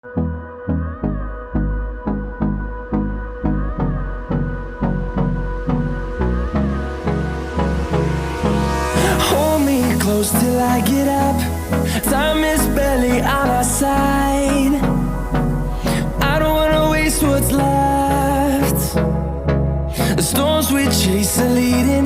Hold me close till I get up. Time is barely on our side. I don't wanna waste what's left. The storms we chase are leading